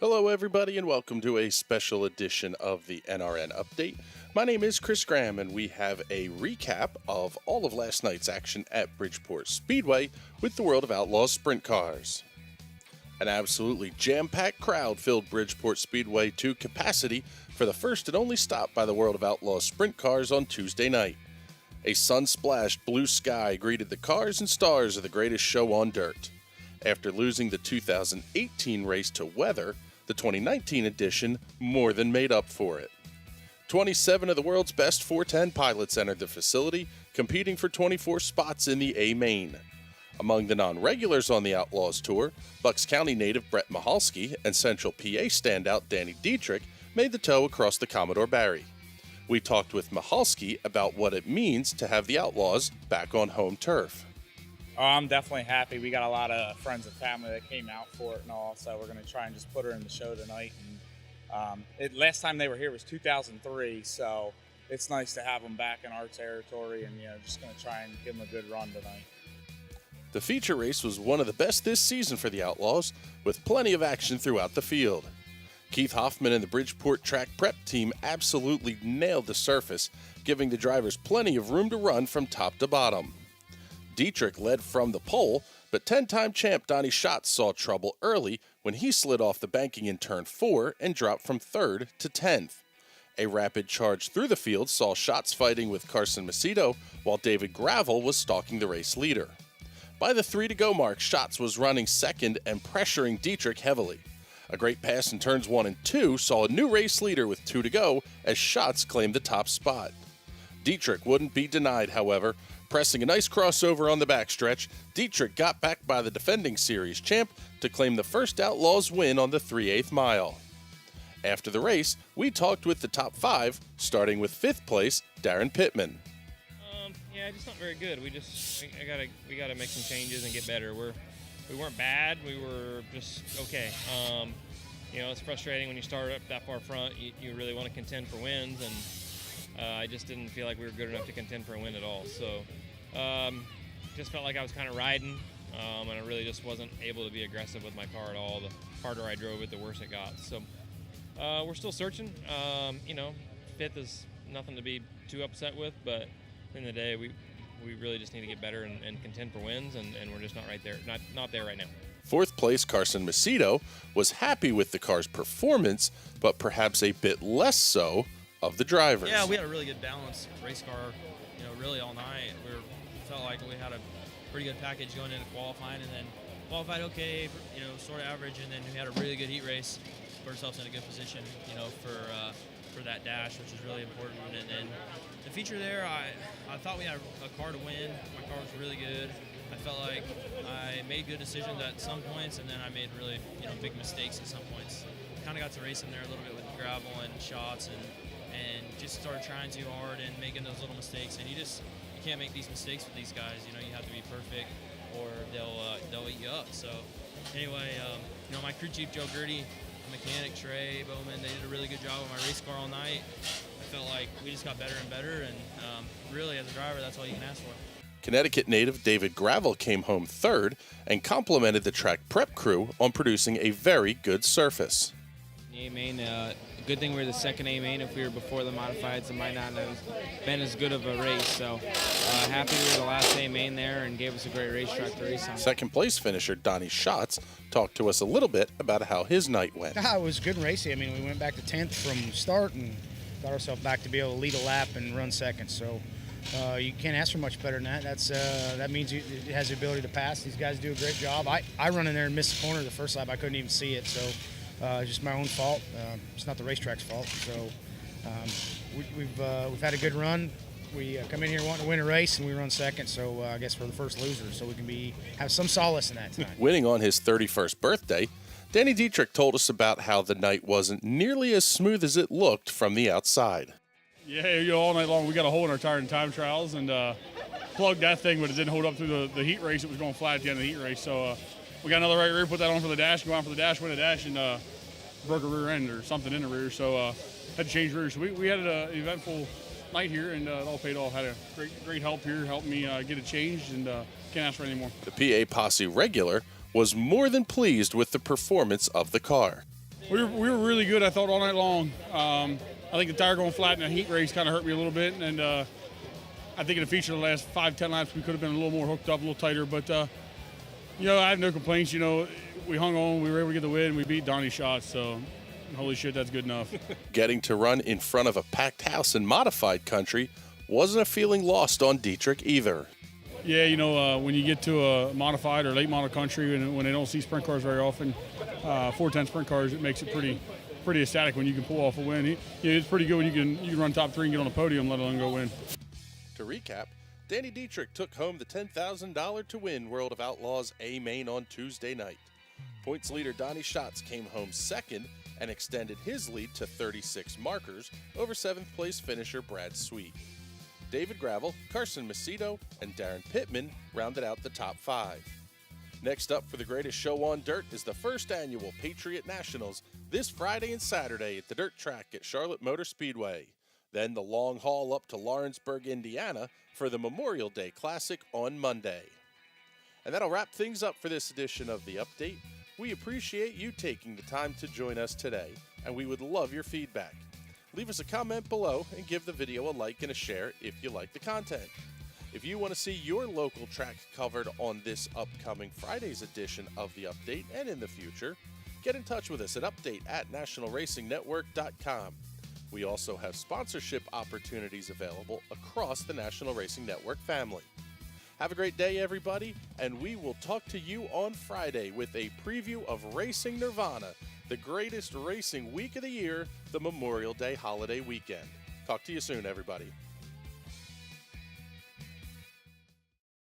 Hello, everybody, and welcome to a special edition of the NRN Update. My name is Chris Graham, and we have a recap of all of last night's action at Bridgeport Speedway with the World of Outlaws sprint cars. An absolutely jam-packed crowd filled Bridgeport Speedway to capacity for the first and only stop by the World of Outlaws sprint cars on Tuesday night. A sun-splashed blue sky greeted the cars and stars of the greatest show on dirt. After losing the 2018 race to weather, the 2019 edition more than made up for it. 27 of the world's best 410 pilots entered the facility, competing for 24 spots in the A main. Among the non-regulars on the Outlaws Tour, Bucks County native Brett Michalski and Central PA standout Danny Dietrich made the tow across the Commodore Barry. We talked with Michalski about what it means to have the Outlaws back on home turf. Oh, I'm definitely happy. We got a lot of friends and family that came out for it and all, so we're going to try and just put her in the show tonight. And last time they were here was 2003, so it's nice to have them back in our territory, and just going to try and give them a good run tonight. The feature race was one of the best this season for the Outlaws, with plenty of action throughout the field. Keith Hoffman and the Bridgeport Track Prep team absolutely nailed the surface, giving the drivers plenty of room to run from top to bottom. Dietrich led from the pole, but 10-time champ Donnie Schatz saw trouble early when he slid off the banking in turn 4 and dropped from 3rd to 10th. A rapid charge through the field saw Schatz fighting with Carson Macedo, while David Gravel was stalking the race leader. By the 3-to-go mark, Schatz was running second and pressuring Dietrich heavily. A great pass in turns 1 and 2 saw a new race leader with 2 to go as Schatz claimed the top spot. Dietrich wouldn't be denied, however. Pressing a nice crossover on the backstretch, Dietrich got back by the defending series champ to claim the first Outlaws win on the 3/8 mile. After the race, we talked with the top 5, starting with 5th place, Darren Pittman. Just not very good. We gotta make some changes and get better. We weren't bad. We were just okay. It's frustrating when you start up that far front. You really want to contend for wins, and I just didn't feel like we were good enough to contend for a win at all. So just felt like I was kind of riding, and I really just wasn't able to be aggressive with my car at all. The harder I drove it, the worse it got. So we're still searching. 5th is nothing to be too upset with, but at the end of the day, we really just need to get better and contend for wins, and we're just not right there, not there right now. 4th place, Carson Macedo, was happy with the car's performance, but perhaps a bit less so of the drivers. Yeah, we had a really good balance race car, really all night. Felt like we had a pretty good package going into qualifying, and then qualified okay, sort of average, and then we had a really good heat race, put ourselves in a good position, for that dash, which is really important. And then the feature there, I thought we had a car to win. My car was really good. I felt like I made good decisions at some points, and then I made really, big mistakes at some points. Kind of got to racing there a little bit with gravel and shots, and just started trying too hard and making those little mistakes. And you can't make these mistakes with these guys. You have to be perfect, or they'll eat you up. So anyway, my crew chief Joe Gertie, my mechanic Trey Bowman, they did a really good job with my race car all night. I felt like we just got better and better, and really as a driver, that's all you can ask for. Connecticut native David Gravel came home 3rd and complimented the track prep crew on producing a very good surface. The A-main, good thing we were the second A-main. If we were before the modifieds, it might not have been as good of a race. So happy we were the last A-main there and gave us a great racetrack to race on. 2nd place finisher Donnie Schatz talked to us a little bit about how his night went. It was good racing. We went back to 10th from start and got ourselves back to be able to lead a lap and run second. So you can't ask for much better than that. That means it has the ability to pass. These guys do a great job. I run in there and missed the corner the first lap. I couldn't even see it. So just my own fault. It's not the racetrack's fault. So we've had a good run. We come in here wanting to win a race, and we run second. So I guess we're the first losers. So we can have some solace in that tonight. Winning on his 31st birthday, Danny Dietrich told us about how the night wasn't nearly as smooth as it looked from the outside. Yeah, all night long we got a hole in our tire in time trials and plugged that thing, but it didn't hold up through the heat race. It was going flat at the end of the heat race. So we got another right rear, put that on for the dash, go on for the dash, win a dash, and broke a rear end or something in the rear. So had to change rears. So we had an eventful night here, and it all paid off. Had a great help here, helped me get it changed, and can't ask for any more. The PA Posse regular was more than pleased with the performance of the car. We were really good, I thought, all night long. I think the tire going flat in the heat race kind of hurt me a little bit, and I think in the feature the last 5-10 laps we could have been a little more hooked up, a little tighter. But I have no complaints. We hung on, we were able to get the win, and we beat Donnie's shots. So, holy shit, that's good enough. Getting to run in front of a packed house in modified country wasn't a feeling lost on Dietrich either. Yeah, when you get to a modified or late model country, and when they don't see sprint cars very often, 410 sprint cars, it makes it pretty ecstatic when you can pull off a win. It's pretty good when you can run top 3 and get on the podium, let alone go win. To recap, Danny Dietrich took home the $10,000 to win World of Outlaws A main on Tuesday night. Points leader Donnie Schatz came home second and extended his lead to 36 markers over 7th place finisher Brad Sweet. David Gravel, Carson Macedo, and Darren Pittman rounded out the top 5. Next up for the greatest show on dirt is the first annual Patriot Nationals this Friday and Saturday at the dirt track at Charlotte Motor Speedway. Then the long haul up to Lawrenceburg, Indiana for the Memorial Day Classic on Monday. And that'll wrap things up for this edition of The Update. We appreciate you taking the time to join us today, and we would love your feedback. Leave us a comment below and give the video a like and a share if you like the content. If you want to see your local track covered on this upcoming Friday's edition of The Update and in the future, get in touch with us at update@nationalracingnetwork.com. We also have sponsorship opportunities available across the National Racing Network family. Have a great day, everybody, and we will talk to you on Friday with a preview of Racing Nirvana, the greatest racing week of the year, the Memorial Day holiday weekend. Talk to you soon, everybody.